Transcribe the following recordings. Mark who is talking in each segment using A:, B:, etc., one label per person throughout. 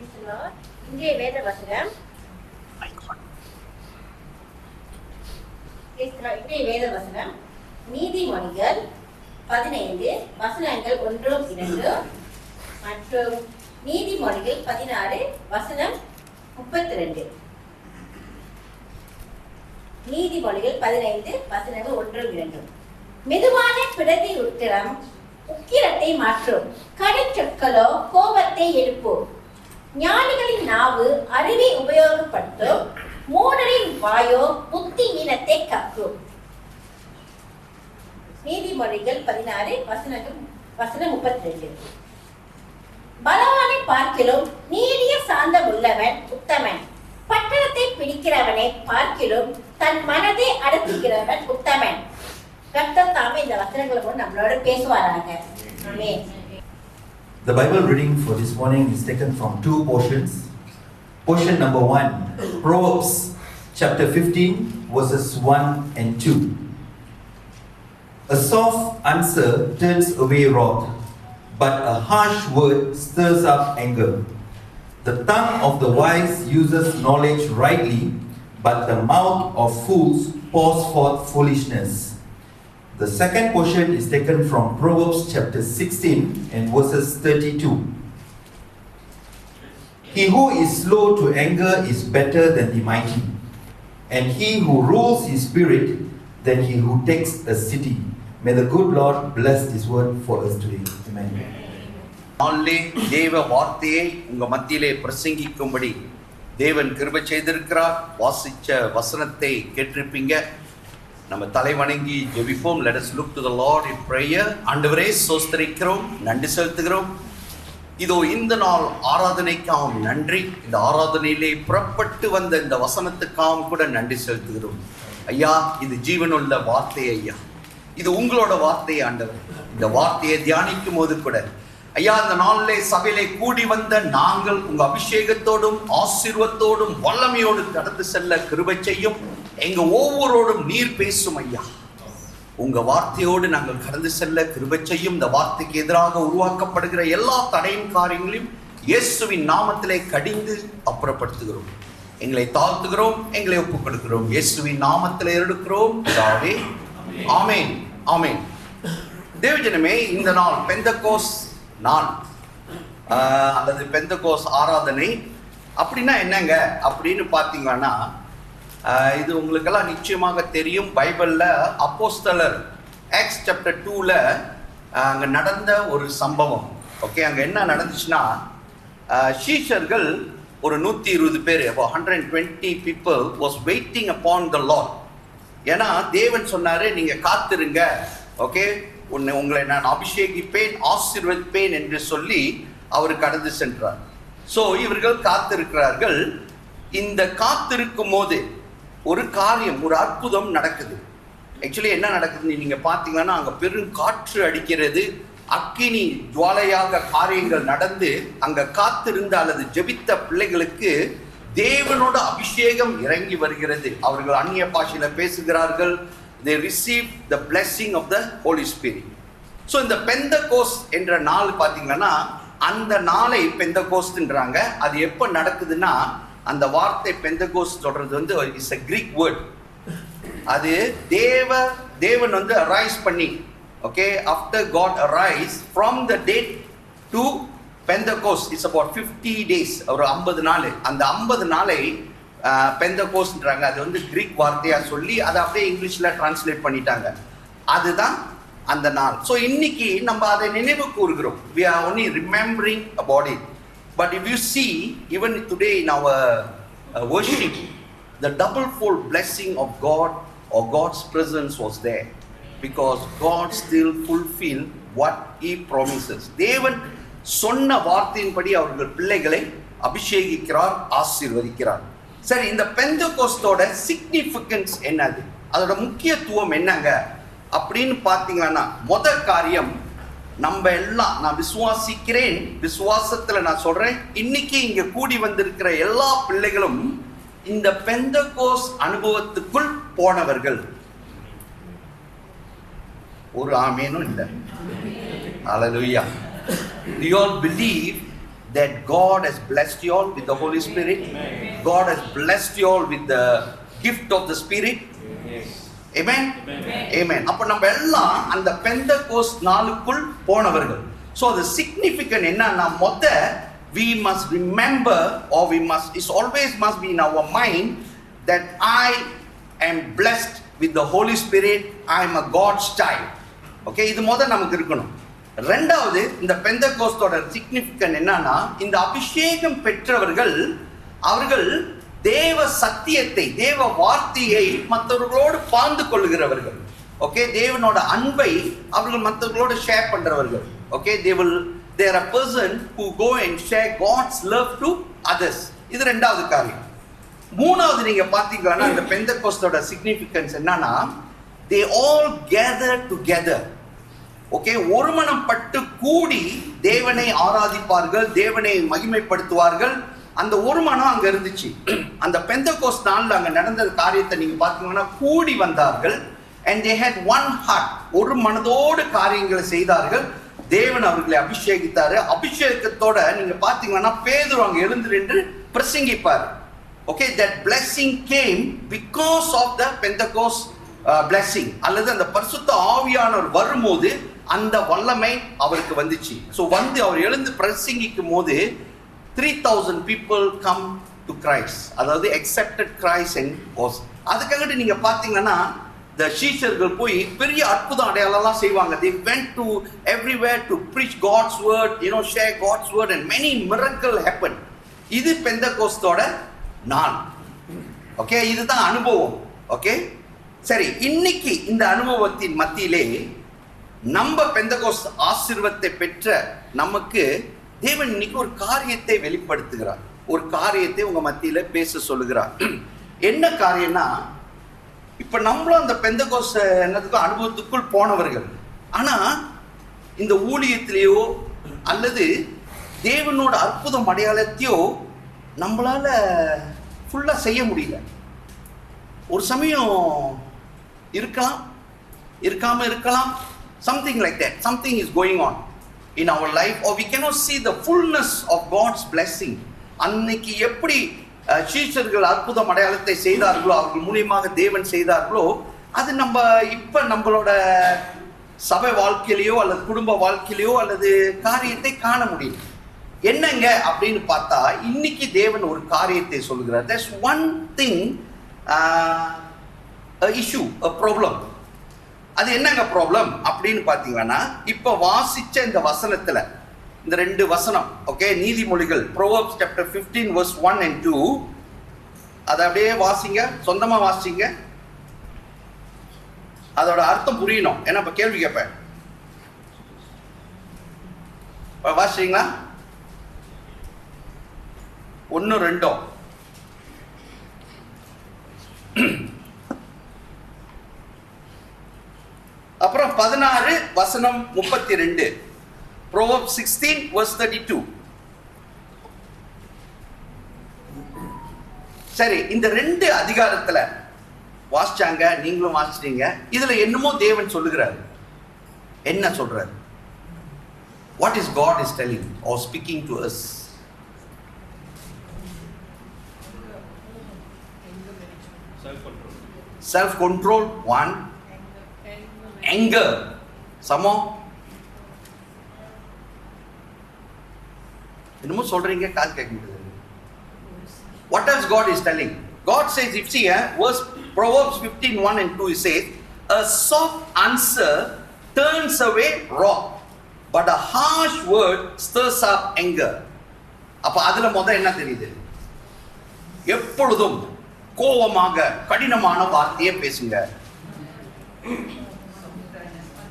A: இன்றைய வேத வசனம் நீதிமொழிகள் 15 வசனங்கள் 1-2 மற்றும் நீதிமொழிகள் 16 வசனம் 32. நீதிமொழிகள் 15 வசனங்கள் 1-2. மெதுவான பிடதி உத்திரம் உக்கிரத்தை மாற்றும், கடைச்சொற்களோ கோபத்தை எழுப்பும். ஞானிகளின் நாவு அறிவை உபயோகப்படுத்தும், மூடரின் வாயோ புத்தி ஈனத்தை கக்கும். நீதிமொழிகள் 16 வசனம் 32. பலவானை பார்க்கிலும் நீடிய சாந்தம் உள்ளவன் உத்தமன், பட்டணத்தை பிடிக்கிறவனை பார்க்கிலும் தன் மனதை அடக்குகிறவன் உத்தமன். கர்த்தர் தாமே இந்த வசனங்களை கொண்டு நம்மளோட பேசுவாராக. ஆமென்.
B: The Bible reading for this morning is taken from two portions. Portion number 1, Proverbs chapter 15 verses 1 and 2. A soft answer turns away wrath, but a harsh word stirs up anger. The tongue of the wise uses knowledge rightly, but the mouth of fools pours forth foolishness. The second portion is taken from Proverbs chapter 16 and verses 32. He who is slow to anger is better than the mighty, and he who rules his spirit than he who takes a city. May the good Lord bless this word for us today. Amen.
C: நாளிலே தேவ வார்த்தையை உங்க மத்தியிலே பிரசங்கிக்கும்படி தேவன் கிருபை செய்திருக்கிறார். வாசிச்ச வசனத்தை கேட்டிருப்பீங்க. நம்ம தலை வணங்கி ஜெபிப்போம். Let us look to the Lord in prayer. ஆண்டவரே ஸ்தோத்திரிக்கிறோம், நன்றி செலுத்துகிறோம். இதோ இந்த நாள் ஆராதனைக்காம் நன்றி. இந்த ஆராதனையிலே புறப்பட்டு வந்த இந்த வசனத்துக்காம் கூட நன்றி செலுத்துகிறோம். ஐயா, இது ஜீவனுள்ள வார்த்தை. ஐயா, இது உங்களோட வார்த்தை. ஆண்டவர், இந்த வார்த்தையை தியானிக்கும் போது கூட ஐயா, இந்த நாளிலே சபையிலே கூடி வந்த நாங்கள் உங்க அபிஷேகத்தோடும் ஆசீர்வாதத்தோடும் வல்லமையோடு கடந்து செல்ல கிருபை செய்யும். எங்க ஒவ்வொருவரோடும் நீர் பேசும் ஐயா. உங்க வார்த்தையோடு நாங்கள் கடந்து செல்ல கிருபை செய்யும். இந்த வார்த்தைக்கு எதிராக உருவாக்கப்படுகிற எல்லா தடையும் காரியங்களையும் இயேசுவின் நாமத்திலே கடிந்து அப்புறப்படுத்துகிறோம். எங்களை தாழ்த்துகிறோம், எங்களை ஒப்புக் கொடுக்கிறோம். இயேசுவின் நாமத்திலே எடுக்கிறோம். ஆமென், ஆமென். தேவஜனமே, இந்த நாள் பெந்தகோஸ் நாள் அல்லது பெந்தகோஸ் ஆராதனை. அப்படின்னா என்னங்க அப்படின்னு பார்த்தீங்கன்னா, இது உங்களுக்கெல்லாம் நிச்சயமாக தெரியும். பைபிளில் அப்போஸ்தலர் ஆக்ட்ஸ் சாப்டர் 2ல் அங்கே நடந்த ஒரு சம்பவம். ஓகே, அங்கே என்ன நடந்துச்சுன்னா, சீஷர்கள் ஒரு 120 பேர், 120 people was waiting upon the Lord. ஏன்னா தேவன் சொன்னாரு, நீங்க காத்திருங்க, ஓகே, உங்களை நான் அபிஷேகிப்பேன், ஆசீர்வதிப்பேன் என்று சொல்லி அவர் கடந்து சென்றார். ஸோ இவர்கள் காத்திருக்கிறார்கள். இந்த காத்திருக்கும் போது ஒரு காரியம், ஒரு அற்புதம் நடக்குது. ஆக்சுவலி என்ன நடக்குதுன்னு நீங்க பார்த்தீங்கன்னா, அங்கே பெரும் காற்று அடிக்கிறது, அக்கினி ஜுவாலையாக காரியங்கள் நடந்து அங்கே காத்திருந்த அல்லது ஜெபித்த பிள்ளைகளுக்கு தேவனோட அபிஷேகம் இறங்கி வருகிறது. அவர்கள் அந்நிய பாஷையில பேசுகிறார்கள். They receive the blessing of the Holy Spirit. So இந்த பெந்தகோஸ் என்ற நாள் பார்த்தீங்கன்னா, அந்த நாளை பெந்தகோஸ்ன்றாங்க. அது எப்போ நடக்குதுன்னா, அந்த வார்த்தை பெந்தகோஸ் சொல்றது வந்து இஸ் a Greek word. அது தேவன் வந்து arise பண்ணி, okay, after God arise from the date to Pentecost is about 50 days, ஒரு 50 நாள். அந்த 50 நாளை பெந்தகோஸ்ன்றாங்க. அது வந்து கிரீக் வார்த்தையா சொல்லி அதை அப்படியே இங்கிலீஷ்ல டிரான்ஸ்லேட் பண்ணிட்டாங்க. அதுதான் அந்த நாள். ஸோ இன்னைக்கு நம்ம அதை நினைவு கூறுகிறோம். we are only remembering about it. But if you see, even today in our worship, the double-fold blessing of God or God's presence was there, because God still fulfilled what He promises. தேவன் சொன்ன வார்த்தையின்படி அவர்கள் பிள்ளைகளை அபிஷேகிக்கிறார், ஆசீர்வதிக்கிறார். சரி, இந்த பெந்தகோஸ்தோட significance என்னது, அதோட முக்கியத்துவம் என்னங்க அப்படின்னு பார்த்தீங்கன்னா, முதல் காரியம், நம்ம எல்லாம், நான் விசுவாசிக்கிறேன், விசுவாசத்துல நான் சொல்றேன், இன்னைக்கு இங்க கூடி வந்திருக்கிற எல்லா பிள்ளைகளும் இந்த பெந்தகோஸ் அனுபவத்துக்குள் போனவர்கள். ஒரு ஆமேனும் இல்லை. ஹல்லேலூயா. Do you all believe that God has blessed you all with the Holy Spirit? God has blessed you all with the gift of the Spirit? Amen? Amen. அப்ப நம்ம எல்லாம் அந்த பெந்தகோஸ்ட் நாளுக்குள் போனவர்கள். So the significant என்னன்னா we must remember, or it always must be in our mind that I am blessed with the Holy Spirit. I am a God's child. Okay, இது நமக்கு இருக்கணும். ரெண்டாவது, இந்த பெந்தகோஸ்தோட சிக்னிஃபிகன்ட் என்னன்னா, இந்த அபிஷேகம் பெற்றவர்கள் அவர்கள் தேவ சத்தியத்தை, தேவ வார்த்தையை மற்றவர்களோடு பகிர்ந்து கொள்கிறவர்கள். ஓகே, தேவனோட அன்பை அவர்கள் மற்றவர்களோடு ஷேர் பண்றவர்கள். Okay, they are a person who go and share God's love to others. இது ரெண்டாவது காரியம். மூணாவது, நீங்க பாத்தீங்கன்னா இந்த பெந்தகோஸ்தோட சிக்னிஃபிகன்ஸ் என்னன்னா, they all gather together. Okay, ஒரு மனம் பட்டு கூடி தேவனை ஆராதிப்பார்கள், தேவனை மகிமைப்படுத்துவார்கள். அந்த ஒரு மனம் அங்க இருந்துச்சு. அந்த பெந்தகோஸ்ட் நாள்ல அங்க நடந்த காரியத்தை நீங்க பாத்தீங்கன்னா, கூடி வந்தார்கள். and they had one heart, ஒரு மனதோடு காரியங்களை செய்தார்கள். தேவன் அவர்களை அபிஷேகித்தாரு. அபிஷேகத்தோட நீங்க பாத்தீங்கன்னா பேதுரு அங்க எழுந்து நின்று பிரசங்கிப்பார். Okay, that blessing came because of the Pentecost blessing. அல்லது அந்த பரிசுத்த ஆவியானவர் வரும்போது அந்த வல்லமை அவருக்கு வந்துச்சு. ஸோ அவர் எழுந்து பிரசங்கிக்கும் போது 3000 people come to Christ, அதாவது accepted Christ and was. அதுக்காக நீங்க பாத்தீங்கன்னா the சீஷர்கள் போய் பெரிய அற்புத அடையாளம்லாம் செய்வாங்க. They went to everywhere to preach God's word, share God's word, and many miracles happened. இது பெந்தகோஸ்தோட நாள். ஓகே, இதுதான் அனுபவம். ஓகே, சரி, இன்னைக்கு இந்த அனுபவத்தின் மத்தியிலே நம்ம பெந்தகோஸ்த் ஆசீர்வாதத்தை பெற்ற நமக்கு தேவன் இன்னைக்கு ஒரு காரியத்தை வெளிப்படுத்துகிறார். ஒரு காரியத்தை உங்க மத்தியில பேச சொல்லுகிறார். என்ன காரியம்னா, இப்ப நம்மளும் அந்த பெந்தகோஸ்த் அனுபவத்துக்குள் போனவர்கள். ஆனா இந்த ஊழியத்திலேயோ அல்லது தேவனோட அற்புதம் அடையாளத்தையோ நம்மளால ஃபுல்லா செய்ய முடியல. ஒரு சமயம் இருக்கலாம், இருக்காம இருக்கலாம். Something like that. Something is going on in our life, or we cannot see the fullness of God's blessing. அன்னைக்கு எப்படி சீஷர்கள் அற்புதம் அடையாளத்தை செய்தார்களோ, அவர்கள் மூலியமாக தேவன் செய்தார்களோ, அது நம்ம இப்ப நம்மளோட சபை வாழ்க்கையிலையோ அல்லது குடும்ப வாழ்க்கையிலையோ அல்லது காரியத்தை காண முடியும். என்னங்க அப்படின்னு பார்த்தா, இன்னைக்கு தேவன் ஒரு காரியத்தை சொல்லுகிறார். There's one thing, a issue, a problem. அது என்னங்க ப்ராப்ளம் அப்படின்னு பாத்தீங்கன்னா, இப்ப வாசிச்ச இந்த வசனத்துல இந்த 2 வசனம், ஓகே, நீதிமொழிகள் Proverbs chapter 15 verse 1 and 2, அதை அப்படியே வாசிங்க, சொந்தமா வாசிங்க. அதோட அர்த்தம் புரியணும். ஏன்னா இப்ப கேள்வி கேட்பேன், வாசிங்களா? 1 2 அப்புறம் 16 வசனம் 32, Proverbs 16 verse 32. சரி, இந்த 2 அதிகாரத்துல வாசிச்சாங்க, நீங்களும் வாசிச்சீங்க. இதுல என்னமோ தேவன் சொல்லுகிறார். என்ன சொல்றாரு? What is God is telling or speaking to us? Self control 1, anger some more. என்னமோ சொல்றீங்க, காது கேட்க முடியாது. What else God is telling? God says, if see verse Proverbs 15 1 and 2, he says, a soft answer turns away wrath, but a harsh word stirs up anger. அப்ப அதுல என்ன தெரியுது? எப்பொழுதும் கோபமாக கடினமான வார்த்தையை பேசுங்க.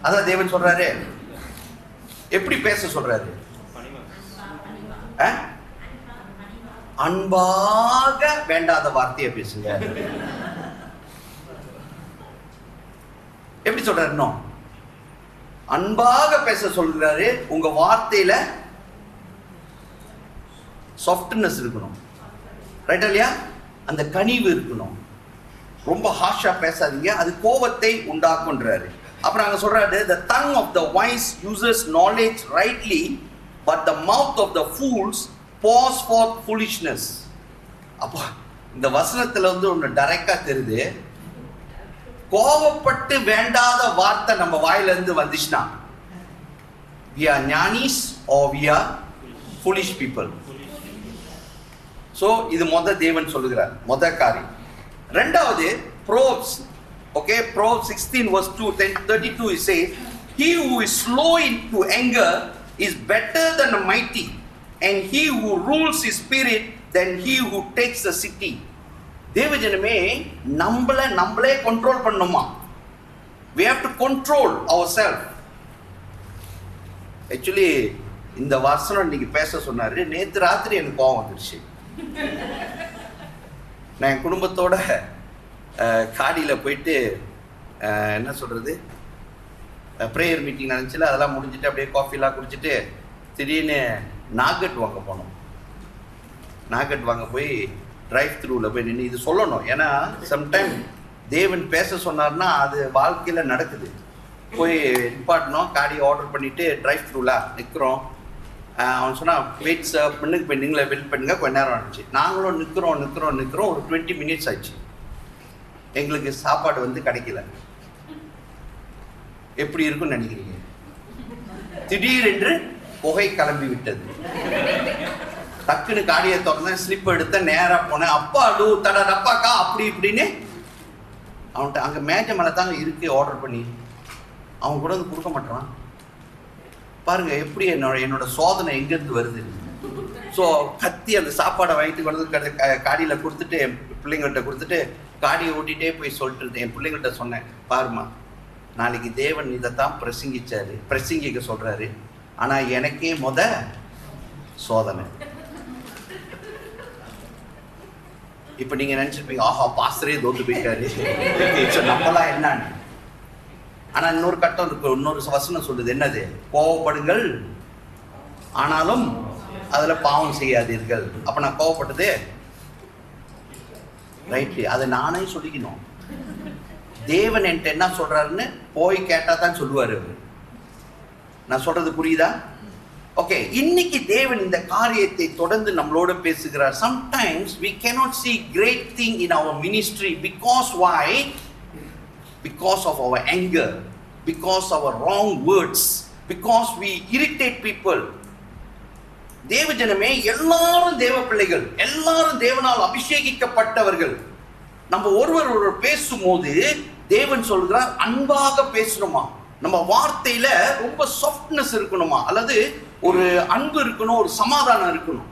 C: அதான் தேவன் சொல்றாரு. எப்படி பேச சொல்றாரு? அன்பாக வேண்டாத வார்த்தையை பேசுங்க. எப்படி சொல்றாரு? அன்பாக பேச சொல்றாரு. உங்க வார்த்தையில சாஃப்ட்னஸ் இருக்கணும், ரைட் இல்லையா? அந்த கனிவு இருக்கணும். ரொம்ப ஹார்ஷா பேசாதீங்க, அது கோபத்தை உண்டாக்குன்றாரு. அப்புறம் அங்க சொல்றாரு, the tongue of the wise uses knowledge rightly, but the mouth of the fools pours forth foolishness. அப்போ இந்த வசனத்துல வந்து ஒன்று டைரக்டா தெரியுது, கோபப்பட்டு வேண்டாத வார்த்தை நம்ம வாயில இருந்து வந்துச்சுன்னா we are Gnanis or we are foolish people. So இது தேவன் சொல்லுகிறார் காரியம். ரெண்டாவது Proverbs, okay, Proverbs 16 verse 32 it says, he who is slow into anger is better than a mighty, and he who rules his spirit than he who takes the city. தேவஜனமே நம்மளே control பண்ணணுமா? we have to control ourselves. Actually இந்த வசனம் இன்னைக்கு பேச சொன்னாரு, நேத்து ராத்திரி எனக்கு கோவம் வந்துருச்சு. நான் என் குடும்பத்தோட காடியில போயிட்டு என்ன சொல்றது ப்ரேயர் மீட்டிங் நடந்துச்சுல, அதெல்லாம் முடிஞ்சுட்டு அப்படியே காஃபிலாம் குடிச்சிட்டு திடீர்னு நாகட் வாங்க போனோம். நாகட் வாங்க போய் டிரைவ் த்ரூவில் போய் நின்று இது சொல்லணும், ஏன்னா சம்டைம் தேவன் பேச சொன்னார்னா அது வாழ்க்கையில் நடக்குது. போய் நிப்பாட்டணும், காடியை ஆர்டர் பண்ணிவிட்டு டிரைவ் த்ரூவில் நிற்கிறோம். அவன் சொன்னால் வெயிட் சார் பண்ணுங்க, போய் நீங்களே வெயிட் பண்ணுங்க, கொஞ்ச நேரம் ஆகிடுச்சு. நாங்களும் நிற்கிறோம். ஒரு 20 minutes ஆயிடுச்சு. எங்களுக்கு சாப்பாடு வந்து கிடைக்கல. எப்படி இருக்குன்னு நினைக்கிறீங்க? திடீரென்று புகை கிளம்பி விட்டது. டக்குன்னு காடியை திறந்தேன், ஸ்லிப் எடுத்த நேராக போனேன். அப்பா டூ தடா டப்பாக்கா அப்படி இப்படின்னு அவன்கிட்ட அங்கே மேஜை மேலே தாங்க இருக்கு ஆர்டர் பண்ணி, அவன் கூட வந்து கொடுக்க மாட்டான். பாருங்க எப்படி என்னோட சோதனை எங்கேருந்து வருது. ஸோ கத்தி அந்த சாப்பாடை வாங்கிட்டு கொண்டு காடியில் கொடுத்துட்டு என் பிள்ளைங்கள்ட்ட கொடுத்துட்டு காடியை ஓட்டிகிட்டே போய் சொல்லிட்டு இருந்தேன். என் பிள்ளைங்கள்ட்ட சொன்னேன், பாருமா நாளைக்கு தேவன் இதைத்தான் பிரசங்கிக்க சொல்கிறாரு, ஆனால் எனக்கே சோதனை. இப்போ நீங்கள் நினச்சிருப்பீங்க, ஆஹா பாஸ்டரே தோத்து போயிட்டாரு நம்மளாம் என்னன்னு. ஆனால் இன்னொரு கட்டம் இருக்கு, இன்னொரு வசனம் சொல்லுது, என்னது? கோவப்படுங்கள் ஆனாலும் அதில் பாவம் செய்யாதீர்கள். அப்போ நான் கோவப்பட்டது ரைட்டு, அதை நானே சொல்லிக்கணும். தேவன் என்கிட்ட என்ன சொல்றாருன்னு போய் கேட்டா தான் சொல்லுவாரு. நான் சொல்றது புரியுதா? ஓகே, இன்னைக்கு தேவன் இந்த காரியத்தை தொடர்ந்து நம்மளோட பேசுகிறார். Sometimes we cannot see great thing in our ministry because why? Because of our anger, because of our wrong words, because we irritate people. தேவஜனமே, எல்லாரும் தேவ பிள்ளைகள், எல்லாரும் தேவனால் அபிஷேகிக்கப்பட்டவர்கள். நம்ம ஒருவர் பேசும்போது தேவன் சொல்கிறார், அன்பாக பேசணுமா, நம்ம வார்த்தையில ரொம்ப சாஃப்ட்னஸ் இருக்கணுமா, அல்லது ஒரு அன்பு இருக்கணும், ஒரு சமாதானம் இருக்கணும்.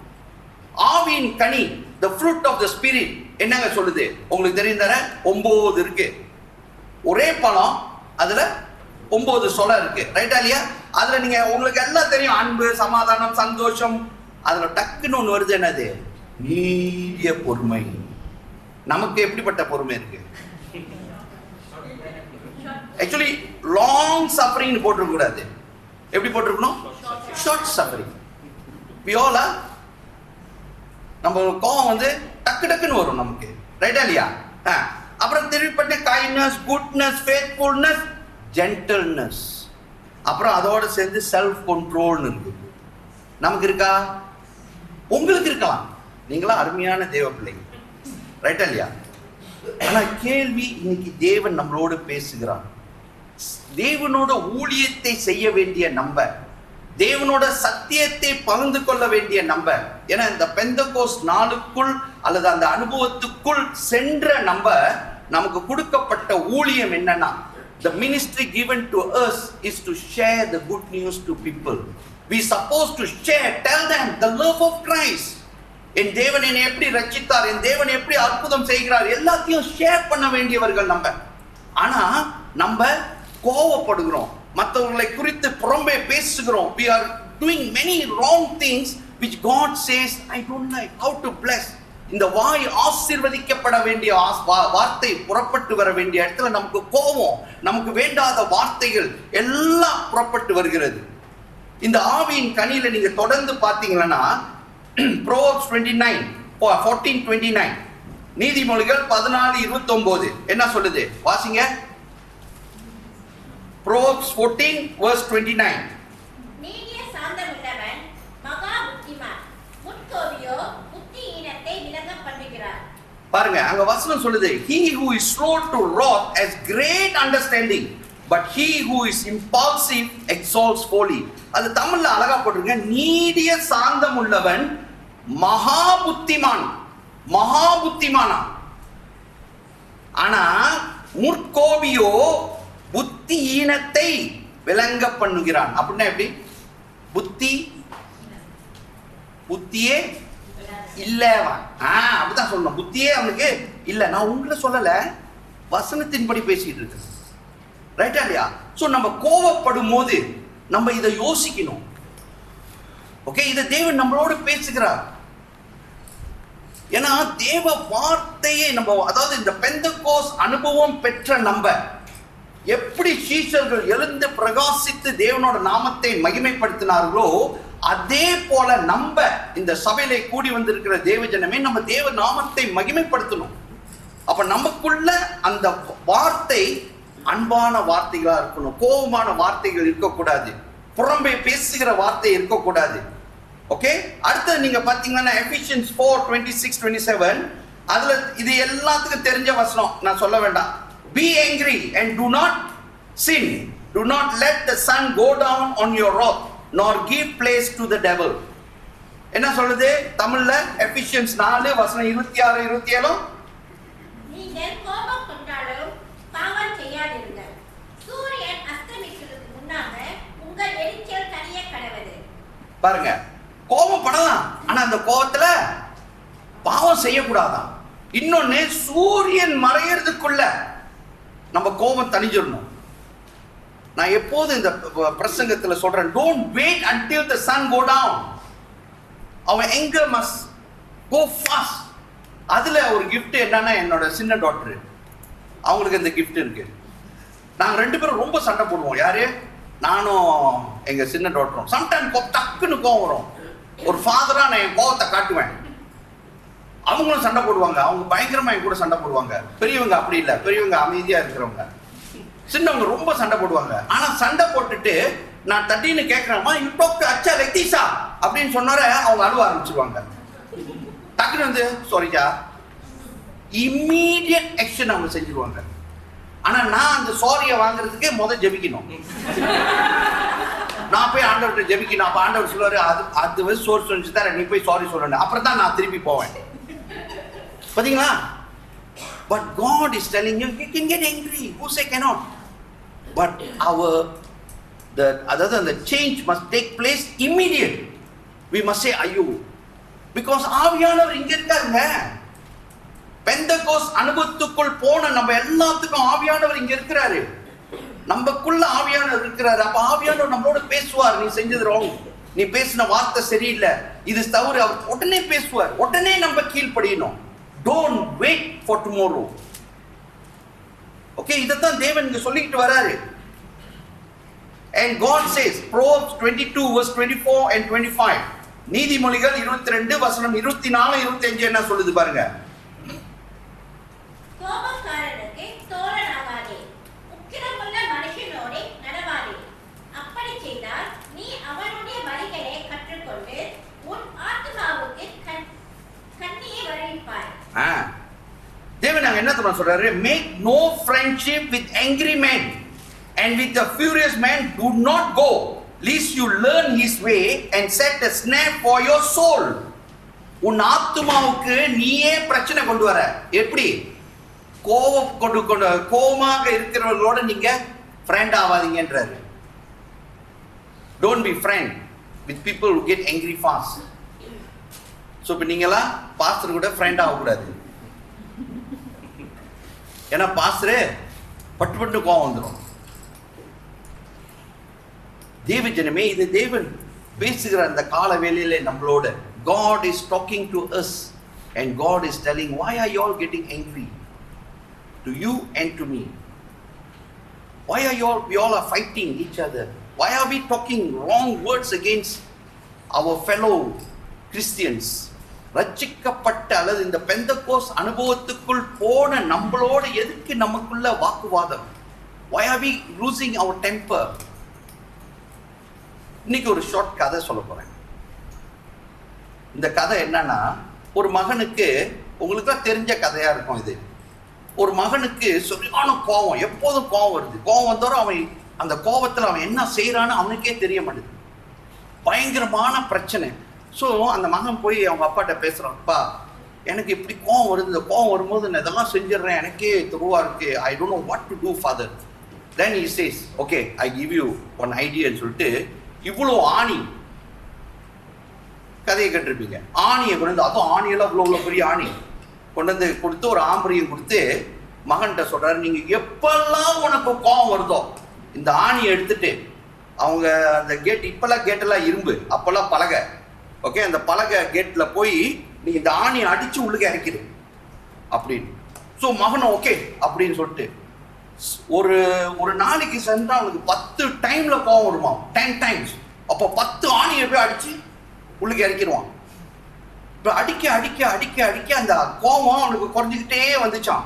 C: ஆவியின் கனி, the fruit of the spirit என்னங்க சொல்லுது உங்களுக்கு தெரியும் தானே? 9 இருக்கு. ஒரே பழம், அதுல 9 சொலை இருக்கு, ரைட்டா இல்லையா? அதுல நீங்க உங்களுக்கு எல்லாம் தெரியும், அன்பு, சமாதானம், சந்தோஷம். அதுல டக்குன்னு ஒண்ணு வருது, என்னது? நீடிய பொறுமை. நமக்கு எப்படிப்பட்ட பொறுமை இருக்கு? ஆக்சுவலி லாங் சஃபரிங் போட்டிருக்க கூடாது. எப்படி போட்டிருக்கணும்? Short suffering. பியோலா நம்ம கோவம் வந்து டக்குன்னு வரும் நமக்கு, ரைட்டா இல்லையா? அப்புறம் திருப்பட்ட கைண்ட்னஸ், குட்னஸ், ஃபேத்ஃபுல்னஸ், ஜென்டில்னஸ், அப்புறம் அதோட சேர்ந்து செல்ஃப் கண்ட்ரோல்னு இருக்கு. நமக்கு இருக்கா? உங்களுக்கு இருக்கலாம், நீங்களா அருமையான தேவ பிள்ளைங்க, ரைட்டா இல்லையா? ஆனா கேள்வி, இன்னைக்கு தேவன் நம்மளோட பேசுகிறான். தேவனோட ஊழியத்தை செய்ய வேண்டிய நம்ப, தேவனோட சத்தியத்தை பகிர்ந்து கொள்ள வேண்டிய நம்ப, ஏன்னா இந்த பெந்தகோஸ்ட் நாளுக்குள் அல்லது அந்த அனுபவத்துக்குள் சென்ற நம்ப, நமக்கு கொடுக்கப்பட்ட ஊழியம் என்னன்னா, the ministry given to us is to share the good news to people. We supposed to share, tell them the love of Christ. என் தேவன் என்னை எப்படி ரட்சித்தார், என் தேவன் எப்படி அற்புதம் செய்கிறார், எல்லாத்தையும் ஷேர் பண்ண வேண்டியவர்கள் நம்ம. ஆனா நம்ம கோவப்படுகிறோம், மற்றவர்களை குறித்து புறம்பே பேசுகிறோம். We are doing many wrong things which God says I don't like. How to bless? இந்த வாய் ஆசீர்வதிக்கப்பட வேண்டிய வார்த்தை புறப்பட்டு வர வேண்டிய இடத்துல நமக்கு கோபம், நமக்கு வேண்டாத வார்த்தைகள் எல்லாம் புறப்பட்டு வருகிறது. இந்த ஆவியின் கனியில நீங்க தொடர்ந்து பார்த்தீங்கன்னா Proverbs 14:29, நீதிமொழிகள் 14:29 என்ன சொல்லுது? வாசிங்க. Proverbs 14 verse 29.
A: நீடிய சாந்தமுள்ளவன்
C: பாருங்க அங்க வசனம் சொல்லுது, he who is slow to wrath has great understanding, but he who is impulsive exalts folly. அது தமிழ்ல அழகா போட்டிருங்க, நீடிய சாந்தம் உள்ளவன் மகா புத்திமானா, ஆனா முற்கோபியோ புத்தியீனத்தை விளங்க பண்ணுகிறான். அப்படின்னா எப்படி? புத்தியே இல்லவன், அப்படிதான் சொல்லணும். புத்தியே அவனுக்கு இல்ல. நான் உங்களை சொல்லல, வசனத்தின்படி பேசிட்டு இருக்கு. ரைட்டா இல்லையா? சோ நம்ம கோபப்படும் போது நம்ம இதை யோசிக்கணும். ஓகே, இதை தேவன் நம்மளோடு பேசுகிறார். ஏன்னா தேவ வார்த்தையை நம்ம, அதாவது இந்த பெந்தகோஸ் அனுபவம் பெற்ற நம்ம எப்படி சீஷர்கள் எழுந்து பிரகாசித்து தேவனோட நாமத்தை மகிமைப்படுத்தினார்களோ, அதே போல நம்ம இந்த சபையிலே கூடி வந்திருக்கிற தேவஜனமே நம்ம தேவ நாமத்தை மகிமைப்படுத்தணும். அப்ப நமக்குள்ள அந்த வார்த்தை அன்பான வார்த்தைகளா இருக்கணும், கோபமான வார்த்தைகள் இருக்கக்கூடாது, புறம்பே பேசுகிற வார்த்தை இருக்கக்கூடாது. ஓகே, அடுத்து நீங்க பாத்தீங்கன்னா எபிஷியன்ஸ் 4:26-27, அதுல இது எல்லாத்துக்கும் தெரிஞ்ச வசனம், நான் சொல்ல வேண்டாம். Be angry and do not sin. Do not let the sun go down on your wrath, nor give place to the devil. என்ன சொல்லுது தமிழ்ல? எபிஷியன்ஸ் 4:26-27,
A: நீங்கள் கோபம் கொண்டாலும் பாவம் செய்யாதிருங்கள். சூரியன் அஸ்தமிக்கிறதுக்கு முன்னாக உங்கள் எரிச்சல் தனிய கடவுது.
C: பாருங்க, கோபப்படலாம், ஆனா அந்த கோபத்துல பாவம் செய்யக்கூடாதான். இன்னொன்னு, சூரியன் மறையறதுக்குள்ள நம்ம கோபம் தணிஞ்சிடணும். நான் எப்போது இந்த பிரசங்கத்துல சொல்றேன், don't wait until the sun go down. our anger must go fast. அதுல ஒரு gift என்னன்னா, என்னோட சின்ன டாக்டர், அவங்களுக்கு இந்த gift இருக்கு. நாங்க ரெண்டு பேரும் ரொம்ப சண்டை போடுவோம். யாரு? நானும் எங்க சின்ன டாக்டரும். சம்டைம் டக்குன்னு கோவம் வரும். ஒரு ஃபாதரா நான் என் கோவத்தை காட்டுவேன், அவங்களும் சண்டை போடுவாங்க. அவங்க பயங்கரமா என் கூட சண்டை போடுவாங்க. பெரியவங்க அப்படி இல்லை, பெரியவங்க அமைதியா இருக்கிறவங்க. சின்னவங்க ரொம்ப சண்டை போடுவாங்க. ஆனா சண்டை போட்டுட்டு நான் தட்டின்னு கேட்கிறேன்மா, யூ டாக் டு அச்சா லெக்திசா அப்படின்னு சொன்னார அவங்க அழுவ ஆரம்பிச்சிருவாங்க. டக்குன்னு வந்து சாரிக்கா, இம்மீடியட் ஆக்ஷன் அவங்க செஞ்சிருவாங்க. ஆனா நான் அந்த சாரியை வாங்குறதுக்கு முதல் ஜெபிக்கணும். நான் போய் ஆண்டவர்கிட்ட ஜெபிக்கணும். அப்ப ஆண்டவர் சொல்லுவாரு, அது வந்து சோர்ஸ் வந்து தர, நீ போய் சாரி சொல்லணும். அப்புறம் தான் நான் திருப்பி போவேன். பாத்தீங்களா? But God is telling you, you can get angry. Who say cannot? But the change must take place immediate. We must say ayyo, because ஆவியானவர் இங்க இருக்காருங்க. பெந்தகோஸ் அனுபவத்துக்குள் போன நம்ம எல்லாத்துக்கும் ஆவியானவர் இங்க இருக்கிறாரு. நமக்குள்ள ஆவியானவர் இருக்கிறாரு. அப்ப ஆவியானவர் நம்மளோட பேசுவார். நீ செஞ்சது ராங், நீ பேசின வார்த்தை சரியில்லை, இது தவறு, அவர் உடனே பேசுவார். உடனே நம்ம கீழ்ப்படியணும். Don't wait for tomorrow. Okay, இதைத்தான் தேவன் இங்க சொல்லிட்டு வராரு. And God says, Proverbs 22:24-25, நீதிமொழிகள் 22:24-25 என்ன சொல்லுது பாருங்க.
A: கோபக்காரனுக்கு தோழனாகாதே, உக்கிரமுள்ள மனுஷனோட நடவாதே. அப்படி செய்தால் நீ அவனுடைய வழிகளை கற்றுக்கொண்டு உன் ஆத்துமாவுக்கு கண்ணியை வருவிப்பாய்.
C: தேவன் நாங்க என்ன சொல்றாரு? Make no friendship with angry men, and with the furious man do not go, lest you learn his way and set a snare for your soul. உன் ஆத்துமாவுக்கு நீயே பிரச்சனை கொண்டு வர. எப்படி? கோபமாக இருக்கிறவர்களோட நீங்க friend ஆவாதீங்கன்றாரு. Don't be friend with people who get angry fast. So இப்ப நீங்களாம் பாஸ்டர் கூட ஃப்ரெண்ட் ஆகக்கூடாது. ஏன்னா பாஸ்டரே பட்டு கோவம் வந்துடும். தேவ ஜனமே, இது தேவன் பேசுகிற அந்த கால வேளையில நம்மளோட. God is talking to us and God is telling, why are you all getting angry? To you and to me. Why are we all are fighting each other? Why are we talking wrong words against our fellow Christians? ரட்சிக்கப்பட்ட அல்லது இந்த பெந்தகோஸ் அனுபவத்துக்குள் போன நம்மளோட எதுக்கு நமக்குள்ள வாக்குவாதம்? Why are we losing our temper? இன்னைக்கு ஒரு ஷார்ட் கதை சொல்ல போறேன். இந்த கதை என்னன்னா, ஒரு மகனுக்கு, உங்களுக்குலாம் தெரிஞ்ச கதையா இருக்கும் இது, ஒரு மகனுக்கு சரியான கோபம், எப்போதும் கோபம் வருது. கோபம் வந்தோட அவன் அந்த கோபத்தில் அவன் என்ன செய்யறான்னு அவனுக்கே தெரிய மாட்டேது. பயங்கரமான பிரச்சனை. ஸோ அந்த மகன் போய் அவங்க அப்பாட்ட பேசுறான், அப்பா எனக்கு இப்படி கோவம் வருது, இந்த கோவம் வரும்போது நான் இதெல்லாம் செஞ்சிடறேன், எனக்கே துருவா இருக்கு, I don't know what to do father. Then he says, okay I give you one ஐடியான்னு சொல்லிட்டு இவ்வளோ ஆணி, கதையை கேட்டிருப்பீங்க, ஆணியை கொண்டு வந்து, அதுவும் ஆணியெல்லாம் இவ்வளோ பெரிய ஆணி கொண்டு வந்து கொடுத்து ஒரு ஆம்பரையும் கொடுத்து மகன்கிட்ட சொல்றாரு, நீங்க எப்பெல்லாம் உனக்கு கோவம் வருதோ இந்த ஆணியை எடுத்துட்டு, அவங்க அந்த கேட், இப்பெல்லாம் கேட்டெல்லாம் இரும்பு, அப்பெல்லாம் பலகை, ஓகே, அந்த பலகை கேட்ல போய் நீ இந்த ஆணியை அடிச்சு உள்ளுக்கு இறக்கிடு அப்படின்னு. ஸோ மகனும் ஓகே அப்படின்னு சொல்லிட்டு ஒரு ஒரு நாளைக்கு சென்றா அவனுக்கு 10 டைம்ல கோவம் வருமா, 10 டைம்ஸ். அப்போ 10 ஆணியை போய் அடிச்சு உள்ளுக்கு இறக்கிடுவான். இப்போ அடிக்க அடிக்க அடிக்க அடிக்க அந்த கோவம் அவனுக்கு குறைஞ்சிக்கிட்டே வந்துச்சான்.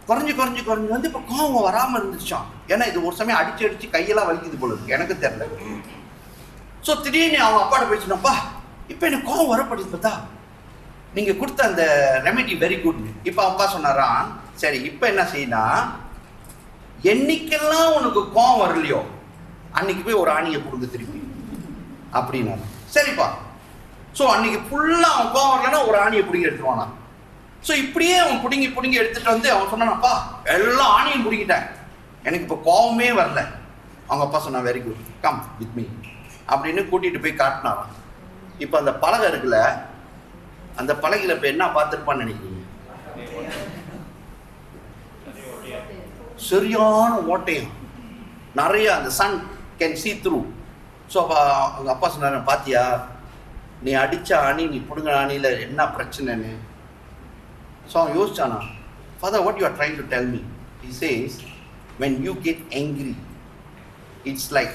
C: குறைஞ்சு குறைஞ்சு குறைஞ்சு வந்து இப்போ கோவம் வராமல் இருந்துச்சான். ஏன்னா இது ஒரு சமயம் அடிச்சு அடிச்சு கையெல்லாம் வலிக்குது போல இருக்கு, எனக்கு தெரியல. ஸோ திடீர்னு அவங்க அப்பாட்ட பேசினப்பா, இப்போ எனக்கு கோவம் வரப்படுது பார்த்தா, நீங்கள் கொடுத்த அந்த ரெமெடி வெரி குட்னு. இப்போ அப்பா சொன்னாரான், சரி இப்போ என்ன செய்யணும், என்னைக்கெல்லாம் உனக்கு கோவம் வரலையோ அன்னைக்கு போய் ஒரு ஆணியை கொடுங்க திருப்பி அப்படின்னா. சரிப்பா. ஸோ அன்னைக்கு ஃபுல்லாக அவன் கோவம் வரலன்னா ஒரு ஆணியை பிடிங்கி எடுத்துருவானா. ஸோ இப்படியே அவன் பிடுங்கி பிடுங்கி எடுத்துட்டு வந்து அவன் சொன்னானப்பா, எல்லா ஆணியும் பிடிக்கிட்டேன், எனக்கு இப்போ கோவமே வரல. அவங்க அப்பா சொன்னா, very good, come with me அப்படின்னு கூட்டிட்டு போய் காட்டினாராம். இப்போ அந்த பலகை இருக்குல்ல, அந்த பலகையில் இப்போ என்ன பார்த்துருப்பான்னு நினைக்கிறீங்க? சரியான ஓட்டையும் நிறைய, அந்த sun can see through. So அப்போ அவங்க அப்பா சொன்னார், பாத்தியா நீ அடித்த அணி, நீ பிடுங்க அணியில் என்ன பிரச்சனைன்னு. ஸோ அவன் யோசிச்சானா, father what you are trying to tell me? He says, when you get angry, it's like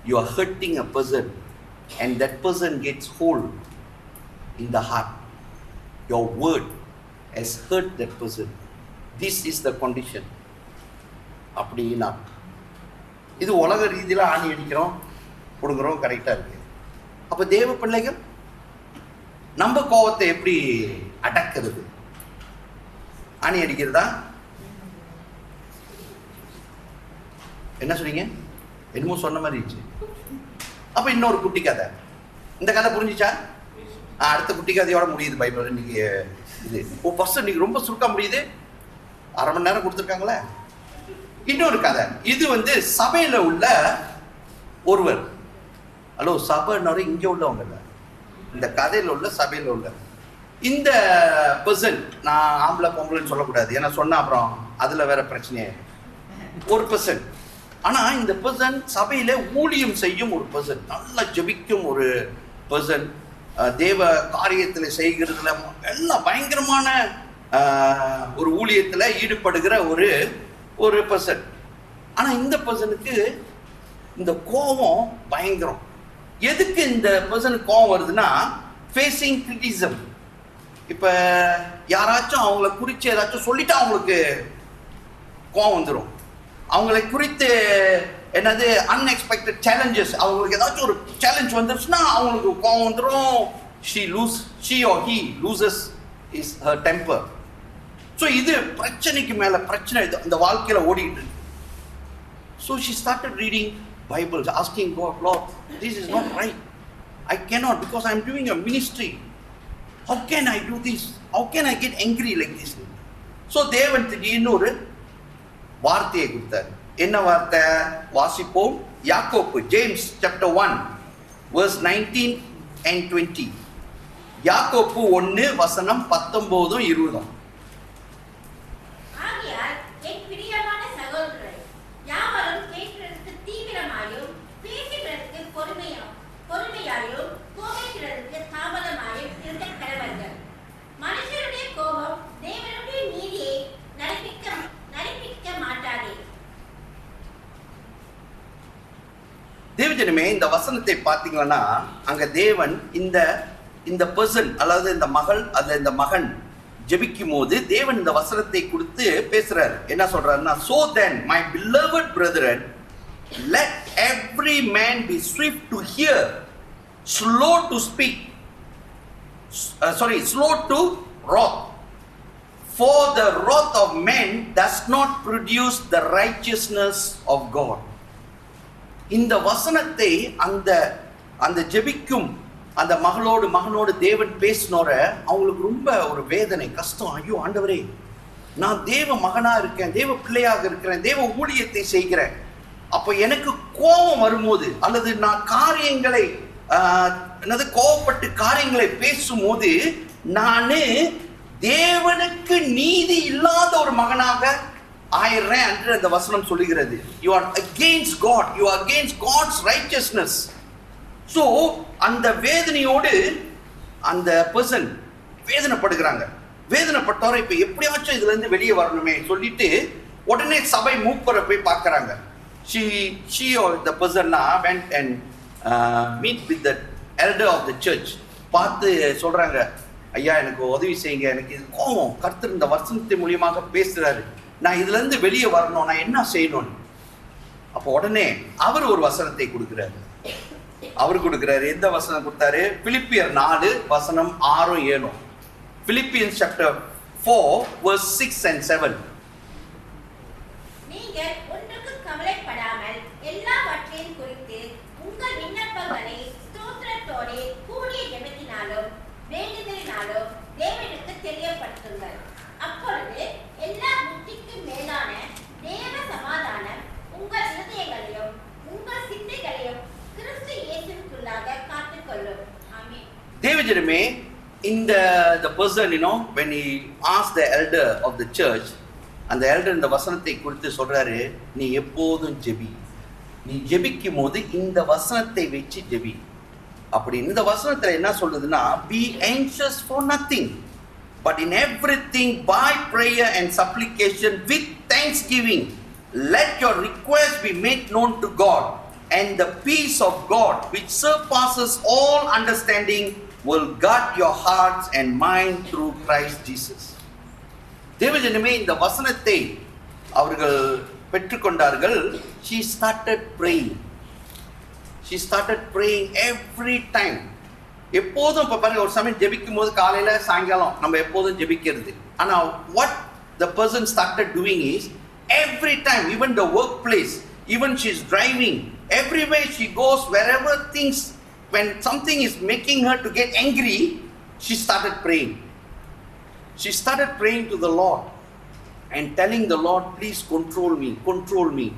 C: you are hurting a person and that person gets hold in the heart. Your word has hurt that person. This is the condition. அப்படின்னா இது உலக ரீதியில் ஆணி அடிக்கிறோம், கொடுக்குறோம், கரெக்டாக இருக்கு. அப்போ தேவ பிள்ளைகள் நம்ம கோபத்தை எப்படி அடக்கிறது? ஆணி அடிக்கிறதா? என்ன சொல்றீங்க? என்னமோ சொன்ன மாதிரி இருந்துச்சு. அப்ப இன்னொரு குட்டி கதை, இந்த கதை புரிஞ்சிச்சா? அடுத்த குட்டி கதையோட முடியுது பைபிள் இன்னைக்கு. இது ஃபர்ஸ்ட் இன்னைக்கு ரொம்ப சுருக்க முடியுது, அரை மணி நேரம் கொடுத்துருக்காங்களே. இன்னொரு கதை, இது வந்து சபையில உள்ள ஒருவர், ஹலோ சபைன்னு இங்க உள்ளவங்க இல்லை, இந்த கதையில உள்ள சபையில உள்ள இந்த பர்சன், நான் ஆம்பளை பொம்பளைன்னு சொல்லக்கூடாது, ஏன்னா சொன்னா அப்புறம் அதுல வேற பிரச்சனையே. ஒரு பர்சன், ஆனா இந்த பர்சன் சபையில ஊழியம் செய்யும் ஒரு பர்சன், நல்லா ஜெபிக்கும் ஒரு பர்சன், தேவ காரியத்தில் செய்கிறதுல எல்லாம் பயங்கரமான ஒரு ஊழியத்துல ஈடுபடுகிற ஒரு பர்சன். ஆனா இந்த பர்சனுக்கு இந்த கோபம் பயங்கரம். எதுக்கு இந்த பர்சனுக்கு கோபம் வருதுன்னா, ஃபேஸிங் கிரிட்டிசிசம். இப்ப யாராச்சும் அவங்கள குறித்து ஏதாச்சும் சொல்லிட்டா அவங்களுக்கு கோபம் வந்துடும். அவங்களை குறித்து என்னது அன்எக்ஸ்பெக்டட் சேலஞ்சஸ், அவங்களுக்கு ஏதாச்சும் ஒரு சேலஞ்ச் வந்துருச்சுன்னா அவங்களுக்கு கோபம் வந்துடும். she or he loses her temper. So இது பிரச்சனைக்கு மேல பிரச்சனை இந்த வாழ்க்கையில ஓடிக்கிட்டு இருக்கு. So she started reading Bibles, asking God, Lord, this is not right. I cannot, because I am doing a ministry. How can I do this? How can I get angry like this? So தேவன் திடீர்னு ஒரு வார்த்தையை கொடுத்தார். என்ன வார்த்தை? வாசிப்போம். யாக்கோப்பு, James chapter 1 verse 19 and 20. யாக்கோப்பு 1 வசனம் 19 20.
A: ஆகையால் என் பிரியமான சகோதரரே, யாவரும் கேட்கிறதுக்கு தீவிரமாயும், பேசுகிறதுக்கு பொறுமையாயும், கோபிக்கிறதுக்கு தாமதமாயும் இருக்க கடவர்கள். மனுஷருடைய கோபம் தேவனுடைய நீதியை நடிப்பிக்க மாட்டாதே.
C: தேவஜனமே, இந்த வசனத்தை பார்த்தீங்கன்னா அங்க தேவன் இந்த பர்சன், அதாவது இந்த மகள் அல்ல இந்த மகன் ஜெபிக்கும் போது தேவன் இந்த வசனத்தை கொடுத்து பேசுறாரு. என்ன சொல்றாருன்னா, so then my beloved brethren, let every man be swift to hear, slow to speak, slow to wrath. For the wrath of men does not produce the righteousness of God. இந்த வசனத்தை அந்த ஜெபிக்கும் அந்த மகனோடு தேவன் பேசினோர அவங்களுக்கு ரொம்ப ஒரு வேதனை, கஷ்டம். ஐயோ ஆண்டவரே, நான் தேவ மகனா இருக்கேன், தேவ பிள்ளையாக இருக்கிறேன், தேவ ஊழியத்தை செய்கிறேன். அப்போ எனக்கு கோபம் வரும்போது அல்லது நான் காரியங்களை கோபப்பட்டு காரியங்களை பேசும்போது நான் தேவனுக்கு நீதி இல்லாத ஒரு மகனாக ஆயிடுறேன் என்று அந்த வசனம் சொல்லுகிறது. You are against God, you are against God's righteousness. So அந்த வேதனையோடு அந்த பர்சன் வேதனைப்படுகிறாங்க. வேதனைப்பட்டவரை இப்ப எப்படியாச்சும் இதுல இருந்து வெளியே வரணுமே சொல்லிட்டு உடனே சபை மூப்பரை போய் பார்க்கறாங்க. She or the person went and meet with the elder of the church. பார்த்து சொல்றாங்க, ஐயா எனக்கு உதவி செய்யுங்க, எனக்கு இது கோபம், கர்த்தர் இந்த வசனத்தின் மூலியமாக பேசுறாரு, நான் இதுல இருந்து வெளியே வரணும், நான் என்ன செய்யணும்? அப்போ உடனே அவர் ஒரு வசனத்தை கொடுக்கிறாரு. எந்த வசனம் கொடுத்தாரு? பிலிப்பியர் 4 வசனம் 6 7. Philippians chapter 4 verse 6 and 7.
A: நீங்கள் ஒன்றுக்கு கவலைப்படாமல் எல்லாவற்றையும் குறித்து உங்கள் விண்ணப்பங்களை ஸ்தோத்திரத்தோடு கூடிய ஜெபத்தினாலும் வேண்டுதலினாலும் தேவனுக்கு தெரியப்படுத்துங்கள். அப்பொழுது எல்லா புத்திக்கும் மேலான தேவ சமாதானம் உங்கள் இருதயங்களையும் உங்கள் சிந்தைகளையும் கிறிஸ்து இயேசுவுக்குள்ளாக காத்துக்கொள்ளும். ஆமென்.
C: தேவஜனமே, the person, when he asked the elder of the church, அந்த elder இந்த வசனத்தை குறித்து சொல்றாரு, நீ எப்போதும் ஜெபி, நீ ஜெபிக்கும் போது இந்த வசனத்தை வச்சு ஜெபி. அப்படி இந்த வசனத்துல என்ன சொல்றதுன்னா, be anxious for nothing but in everything by prayer and supplication with thanksgiving let your requests be made known to God, and the peace of God which surpasses all understanding will guard your hearts and mind through Christ Jesus. தேவஜனமே, இந்த வசனத்தை அவர்கள் பெற்றுக்கொண்டார்கள். She started praying every time. எப்போதும் இப்ப பாருங்க, ஒரு சமயம் ஜெபிக்கும் போது காலையில சாயங்காலம் நம்ம எப்போதும் ஜெபிக்கிறது. ஆனா what the person started doing is every time, even the workplace, even she's driving, everywhere she goes, wherever things, when something is making her to get angry, she started praying. She started praying to the Lord and telling the Lord, please control me.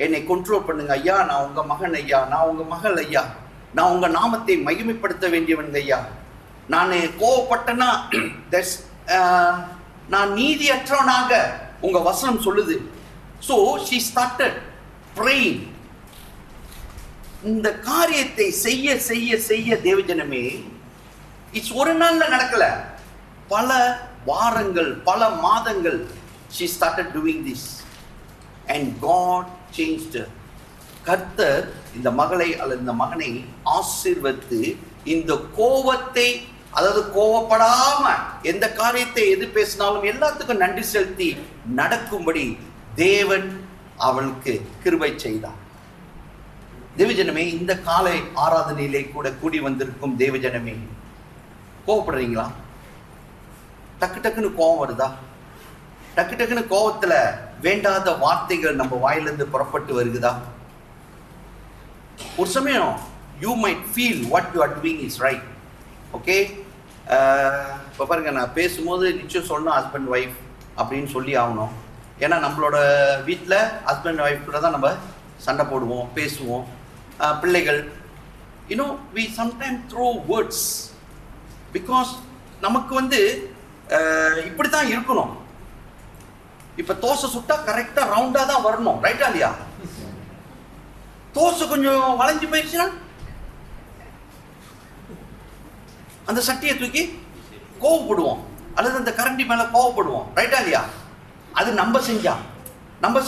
C: என்னை control பண்ணுங்க ஐயா, நான் உங்க மகன் ஐயா, நான் உங்க மகள் ஐயா, நான் உங்க நாமத்தை மகிமைப்படுத்த வேண்டியவன் ஐயா. நான் கோவப்பட்டேன்னா நான் நீதியற்றவனாக உங்க வசனம் சொல்லுது. So she started praying. இந்த காரியத்தை செய்ய செய்ய செய்ய தேவஜனமே, இட்ஸ் ஒரு நாள்ல நடக்கல, பல வாரங்கள் பல மாதங்கள் she started doing this and God changed her. கர்த்தர் இந்த மகளை அல்லது இந்த மகனை ஆசீர்வதித்து இந்த கோபத்தை, அதாவது கோபப்படாம எந்த காரியத்தை எது பேசினாலும் எல்லாத்துக்கும் நன்றி செலுத்தி நடக்கும்படி தேவன் அவளுக்கு கிருபை செய்தார். தேவஜனமே, இந்த காலை ஆராதனையிலே கூட கூடி வந்திருக்கும் தேவஜனமே, கோபப்படுறீங்களா? டக்குன்னு கோபம் வருதா? டக்குன்னு கோபத்துல வேண்டாத வார்த்தைகள் நம்ம வாயிலிருந்து புறப்பட்டு வருகுதா? ஒரு சமயம் you might feel what you are doing is right. Okay, இப்போ பாருங்க, நான் பேசும்போது நிச்சயம் சொல்லணும் ஹஸ்பண்ட் ஒய்ஃப் அப்படின்னு சொல்லி ஆகணும். ஏன்னா நம்மளோட வீட்டில் ஹஸ்பண்ட் ஒய்ஃப் கூட தான் நம்ம சண்டை போடுவோம், பேசுவோம். பிள்ளைகள், we sometimes throw words because நமக்கு இப்படி தான் இருக்கணும். இப்போ தோசை சுட்டா கரெக்டா ரவுண்டா தான் வரணும், ரைட்டா இல்லையா? தோசை கொஞ்சம் வளைஞ்சு போயிடுச்சுன்னா அந்த சட்டியை தூக்கி கோவப்படுவோம், அல்லது அந்த கரண்டி மேல கோவப்படுவோம், ரைட்டா இல்லையா? அது நம்ம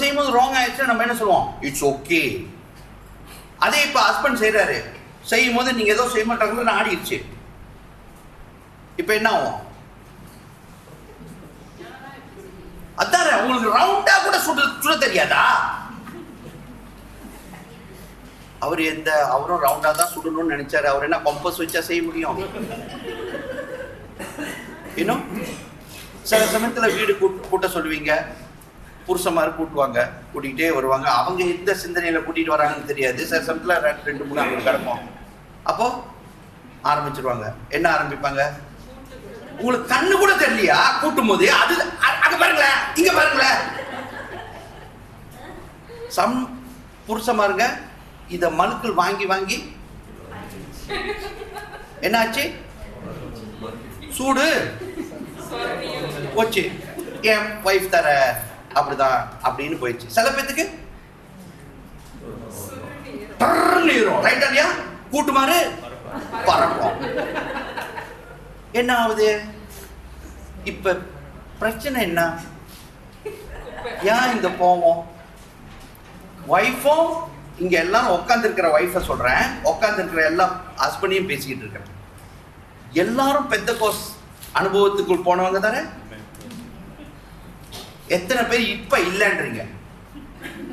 C: செய்யும்போது ராங் ஆயிடுச்சுன்னா நம்ம என்ன சொல்லுவோம்? It's okay. அதே இப்ப ஹஸ்பண்ட் செய்யறாரு, செய்யும் போது நீங்க ஏதோ செய்ய மாட்டாங்க, ஆடிடுச்சு, இப்ப என்ன ஆகும்? அதான உங்களுக்கு ரவுண்டா கூட சுட தெரியாதா? அவரும் ரவுண்டா தான் சுடணும்னு நினைச்சாரு. அவர் என்ன கம்பஸ் வச்சா செய்ய முடியும்? இன்னும் சில சமயத்துல வீடு கூட்ட சொல்லுவீங்க, புருஷமாரு கூட்டுவாங்க, கூட்டிகிட்டே வருவாங்க. அவங்க எந்த சிந்தனையில கூட்டிட்டு வராங்கன்னு தெரியாது. சில சமயத்துல 2-3 அங்க கிடப்போம். அப்போ ஆரம்பிச்சிருவாங்க. என்ன ஆரம்பிப்பாங்க? உங்களுக்கு கண்ணு கூட தெரியலையா கூட்டும் போது? அது அங்க பாருங்களேன், இங்க பாருங்களேன். சம் புருஷமாருங்க இத மனுக்கள் வாங்கி வாங்கி என்னாச்சு? சூடு போச்சு. என் வைஃப் தர அப்படிதான் அப்படின்னு போயிடுச்சு. சில பேத்துக்கு ரைட் இல்லையா? கூட்டுமாறு பறப்போம். என்ன ஆகுது இப்ப? பிரச்சனை என்ன? ஏன் இந்த போவோம்? வைஃபும் இங்க எல்லாம் உட்கார்ந்து இருக்கிற வைஃபை சொல்றேன், உட்கார்ந்து இருக்கிற எல்லா ஹஸ்பண்டையும் பேசிக்கிட்டு இருக்கிறேன். எல்லாரும் பெந்தகோஸ் அனுபவத்துக்குள் போனவங்க தானே? எத்தனை பேர் இப்ப இல்லைன்றீங்க?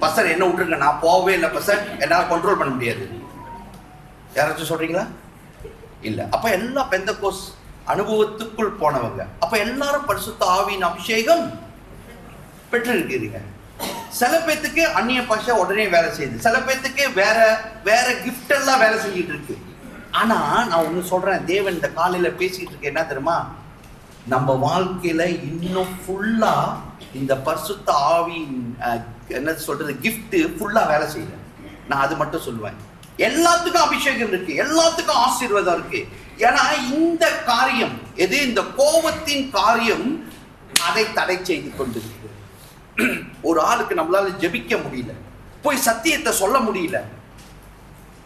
C: பசர் என்ன விட்டுருங்க, நான் போகவே இல்லை பசர், என்னால கண்ட்ரோல் பண்ண முடியாது. யாராச்சும் சொல்றீங்களா? இல்ல. அப்ப எல்லா பெந்தகோஸ் அனுபவத்துக்குள் போனவங்க. அப்ப எல்லாரும் பரிசுத்த ஆவியின் அபிஷேகம் பெற்று இருக்கிறீங்க. சில பேத்துக்கு அந்நிய பாஷை உடனே வேலை செய்யுது, சில பேத்துக்கு வேற வேற கிஃப்ட் எல்லாம் வேலை செஞ்சிட்டு இருக்கு. ஆனா நான் ஒண்ணு சொல்றேன், தேவன் இந்த காலையில பேசிட்டு இருக்க என்ன தெரியுமா? நம்ம வாழ்க்கையில இன்னும் ஃபுல்லா இந்த பரிசுத்த ஆவியின் என்ன சொல்றது கிஃப்ட் ஃபுல்லா வேலை செய்யல. நான் அது மட்டும் சொல்லுவேன். எல்லாத்துக்கும் அபிஷேகம் இருக்கு, எல்லாத்துக்கும் ஆசீர்வாதம் இருக்கு. ஏன்னா இந்த காரியம் எது? இந்த கோபத்தின் காரியம் அதை தடை செய்து கொண்டிருக்கு. ஒரு ஆளுக்கு நம்மளால ஜெபிக்க முடியல, போய் சத்தியத்தை சொல்ல முடியல.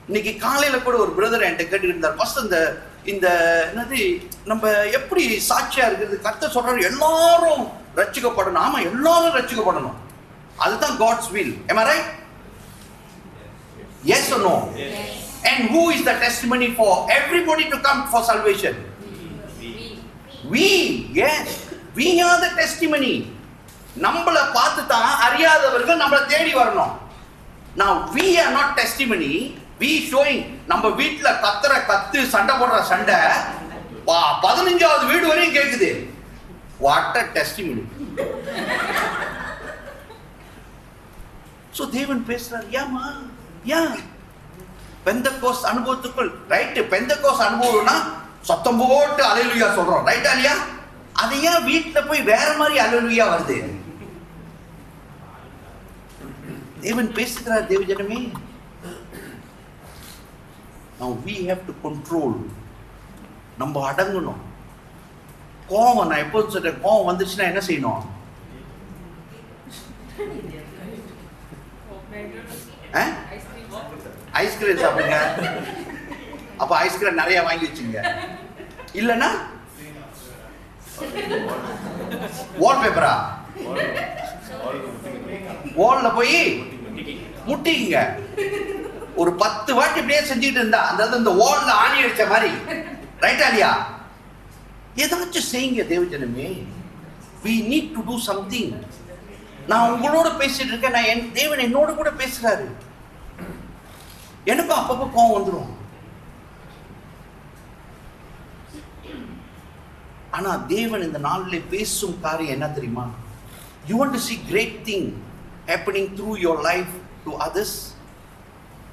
C: இன்னைக்கு காலையில கூட ஒரு பிரதர் என்கிட்ட கேட்டுக்கிட்டு இருந்தார், ஃபர்ஸ்ட் இந்த என்னது நம்ம எப்படி சாட்சியா இருக்கிறது? கர்த்தர் சொல்றாரு எல்லாரும் ரட்சிக்கப்படணும். ஆமா, எல்லாரும் ரட்சிக்கப்படணும். அதுதான் God's will. Am I right? Yes or no? Yes. And who is the testimony for everybody to come for salvation? We. Yes. We are the testimony. நம்மள பார்த்து தான் அறியாதவர்கள் நம்மள தேடி வரணும். Now we are not testimony. We showing நம்ம வீட்ல கத்து சண்டை போடுற சண்டை 15வது வீடு வரையும் கேக்குது. What a testimony. So தேவன் பேசுறார். ஏமா ஏன் பெந்தகோஸ் அனுபவத்துக்குள் ரைட்? பெந்தகோஸ் அனுபவம்னா சத்தம் போட்டு அல்லேலூயா சொல்றோம், ரைட்டா இல்லையா? அது ஏன் வீட்டுல போய் வேற மாதிரி அல்லேலூயா வருது? தேவன் பேசுகிறார். தேவஜனமே, now we have to control. நம்ம அடங்கணும். கோவம், நான் எப்போது சொல்றேன், கோவம் வந்துச்சுன்னா என்ன செய்யணும்? ஐஸ்கிரீம் சாப்பிடுங்க. அப்ப ஐஸ்கிரீம் நிறைய வாங்கி வச்சுங்க. இல்லன்னா வால்பேப்பரா வால்ல போய் முட்டிங்க. ஒரு 10 வாட்டி இப்படியே செஞ்சுட்டு இருந்தா அந்த வால்ல ஆணி அடிச்ச மாதிரி, ரைட்டா இல்லையா? ஏதாச்சும் செய்யுங்க தேவஜனமே. we need to do something. நான் உங்களோட பேசிட்டு இருக்கேன், நான் தேவன் என்னோட கூட பேசுறாரு. எனக்கும் அப்பப்போ கோவம் வந்துடும். ஆனா தேவன் இந்த நாளிலே பேசும் காரியம் என்ன தெரியுமா? You want to see great thing happening through your life to others?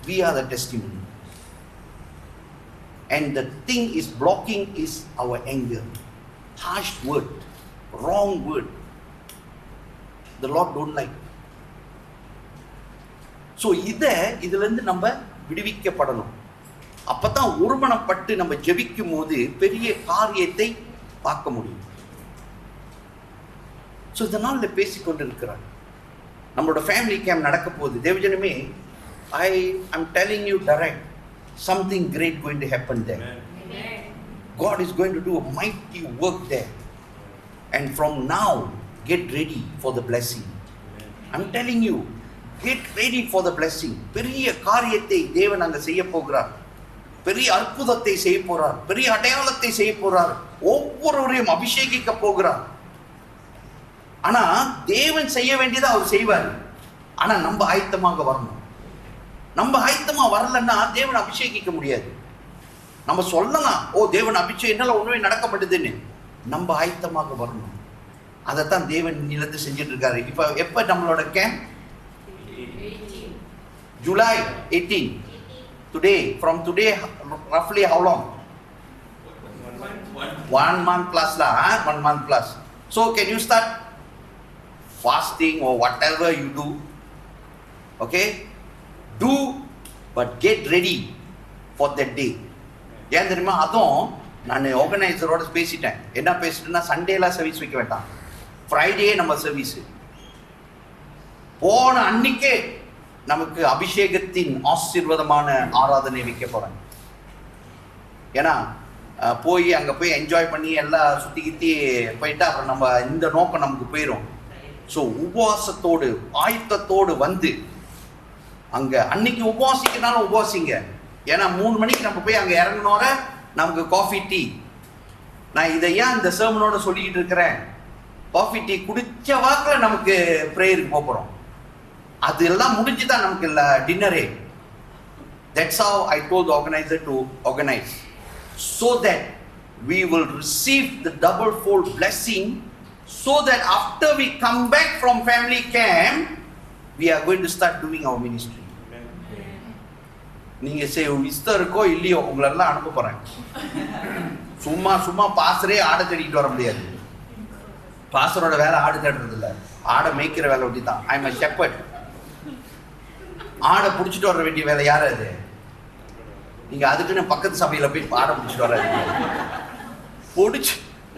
C: We are the testimony. And the thing is blocking is our anger. Harsh word, wrong word. The Lord don't like. So இதுல இருந்து நம்ம விடுவிக்கப்படணும். அப்பதான் ஒருமனப்பட்டு நம்ம ஜெபிக்கும் போது பெரிய காரியத்தை பார்க்க முடியும். ஸோ இதனால் பேசிக்கொண்டு இருக்கிறார். நம்மளோட ஃபேமிலி கேம்ப் நடக்க போகுது. தேவஜனமே, I'm telling you direct, something great going to happen there. Amen. God is going to do a mighty work there. And from now, get ready for the blessing. Amen. I'm telling you, get ready for the blessing. பெரிய காரியத்தை தேவன் அங்க செய்ய போகிறார். பெரிய அற்புதத்தை செய்ய போறார். பெரிய அடையாளத்தை செய்ய போறார். ஒவ்வொருவரையும் அபிஷேகிக்க போகிறார். ஆனா தேவன் செய்ய வேண்டியதை அவர் செய்வார். ஆனா நம்ம ஆயத்தமாக வரணும். நம்ம ஆயத்தமா வரலன்னா தேவன் அபிஷேகிக்க முடியாது. நம்ம சொல்லலாம், ஓ தேவன் அபிஷேகம் என்னால ஒண்ணுமே நடக்க மாட்டேதுன்னு. நம்ம ஆயத்தமாக வரணும். அதைத்தான் தேவன் இன்னிலிருந்து செஞ்சுட்டு இருக்காரு. இப்போ எப்போ நம்மளோட camp? July 18. Today, from today, roughly how long? 1 month plus lah, 1 month plus. So can you start fasting or whatever you do? Okay, do, but get ready for that day. ஏன் தெரியுமா? அதுவும் நான் ஆர்கனைசரோட பேசிட்டேன். என்ன பேசிட்டேன்னா, சண்டேலாம் சர்வீஸ் வைக்க வேண்டாம், Friday நம்ம service. போன அன்னைக்கே நமக்கு அபிஷேகத்தின் ஆசீர்வாதமான ஆராதனை வைக்க போறேன். ஏன்னா போய் அங்கே போய் என்ஜாய் பண்ணி எல்லாம் சுற்றி கித்தி போயிட்டா அப்புறம் நம்ம இந்த நோக்கம் நமக்கு போயிடும். ஸோ உபவாசத்தோடு ஆயத்தத்தோடு வந்து அங்கே அன்னைக்கு உபவாசிக்கனாலும் உபவாசிங்க. ஏன்னா 3 மணிக்கு நம்ம போய் அங்கே இறங்கினோட நமக்கு காஃபி டீ. நான் இதை ஏன் இந்த சர்மனோட சொல்லிக்கிட்டு இருக்கிறேன், காஃபி டீ குடிச்ச வாக்கில் நமக்கு ப்ரேயருக்கு போகிறோம். அது எல்லாம் முடிஞ்சு தான் நமக்கு இல்லை டின்னரே. That's how I told the organizer to organize, so that we will receive the double fold blessing, so that after we come back from family camp, we are going to start doing our ministry. நீங்க விஸ்தருக்கோ இல்லையோ உங்களெல்லாம் அனுப்ப போறேன். சும்மா சும்மா பாசரே ஆடை தேடிக்கிட்டு வர முடியாது. பாசரோட வேலை ஆடு தேடுறது இல்லை, ஆடை மேய்க்கிற வேலை ஒட்டி தான். I am a shepherd. ஆடை பிடிச்சிட்டு வர வேண்டிய வேலை யாரு அது? நீங்க அதுக்குன்னு பக்கத்து சபையில போய் ஆடை பிடிச்சிட்டு வராது.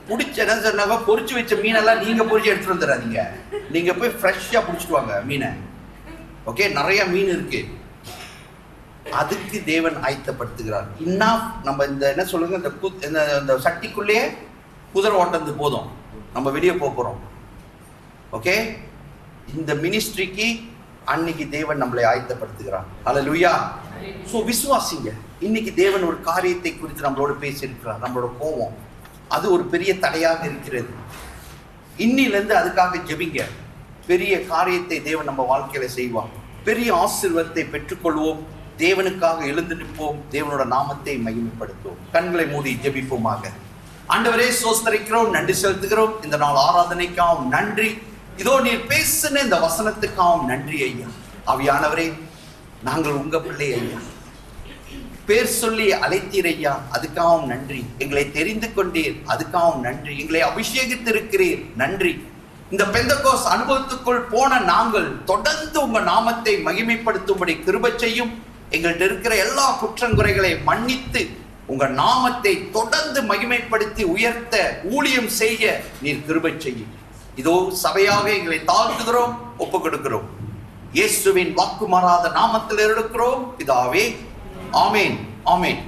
C: பிடிச்ச என்ன சொன்னாங்க, பொறிச்சு வச்ச மீனெல்லாம் நீங்க பொறிச்சு எடுத்துட்டு வந்துடாதீங்க. நீங்க போய் ஃப்ரெஷ்ஷா பிடிச்சிட்டு வாங்க மீனை. ஓகே, நிறைய மீன் இருக்கு. அதுக்கு தேவன் ஆயத்தப்படுத்துகிறார். இன்னும் நம்ம இந்த என்ன சொல்லுங்க, இந்த சட்டிக்குள்ளேயே குதிரை ஓட்டது போதும், நம்ம வெளியே போறோம். ஓகே, இந்த மினிஸ்ட்ரிக்கு அன்னைக்கு தேவன் நம்மளை ஆயத்தப்படுத்துகிறார். ஹல்லேலூயா. சோ விசுவாசிங்க. இன்னைக்கு தேவன் ஒரு காரியத்தை குறித்து நம்மளோட பேசியிருக்கிறார். நம்மளோட கோபம் அது ஒரு பெரிய தடையாக இருக்கிறது. இன்னிலிருந்து அதுக்காக ஜெபிங்க. பெரிய காரியத்தை தேவன் நம்ம வாழ்க்கையில செய்வார். பெரிய ஆசீர்வாதத்தை பெற்றுக்கொள்வோம். தேவனுக்காக எழுந்து நிற்போம். தேவனோட நாமத்தை மகிமைப்படுத்துவோம். கண்களை மூடி ஜெபிப்போமாக. ஆண்டவரே, சோஸ்தரிக்கிறோம், நன்றி செலுத்துகிறோம். இந்த நாள் ஆராதனைக்காகவும் நன்றி. இதோ நீர் பேசின இந்த வசனத்துக்காகவும் நன்றி ஐயா. ஆவியானவரே, நாங்கள் உங்க பிள்ளை ஐயா, பேர் சொல்லி அழைத்தீர் ஐயா, அதுக்காகவும் நன்றி. எங்களை தெரிந்து கொண்டீர், அதுக்காகவும் நன்றி. எங்களை அபிஷேகித்திருக்கிறீர், நன்றி. இந்த பெந்தகோஸ் அனுபவத்துக்குள் போன நாங்கள் தொடர்ந்து உங்க நாமத்தை மகிமைப்படுத்தும்படி கிருபை செய்யும். எங்கள்கிட்ட இருக்கிற எல்லா குற்றங்குறைகளை மன்னித்து உங்க நாமத்தை தொடர்ந்து மகிமைப்படுத்தி உயர்த்த ஊழியம் செய்ய நீர் கிருபை செய்யும். இதோ சபையாக எங்களை தாழ்த்துகிறோம், ஒப்பு கொடுக்கிறோம். இயேசுவின் வாக்கு மாறாத நாமத்தில் இருக்கிறோம் பிதாவே. ஆமேன், ஆமேன்.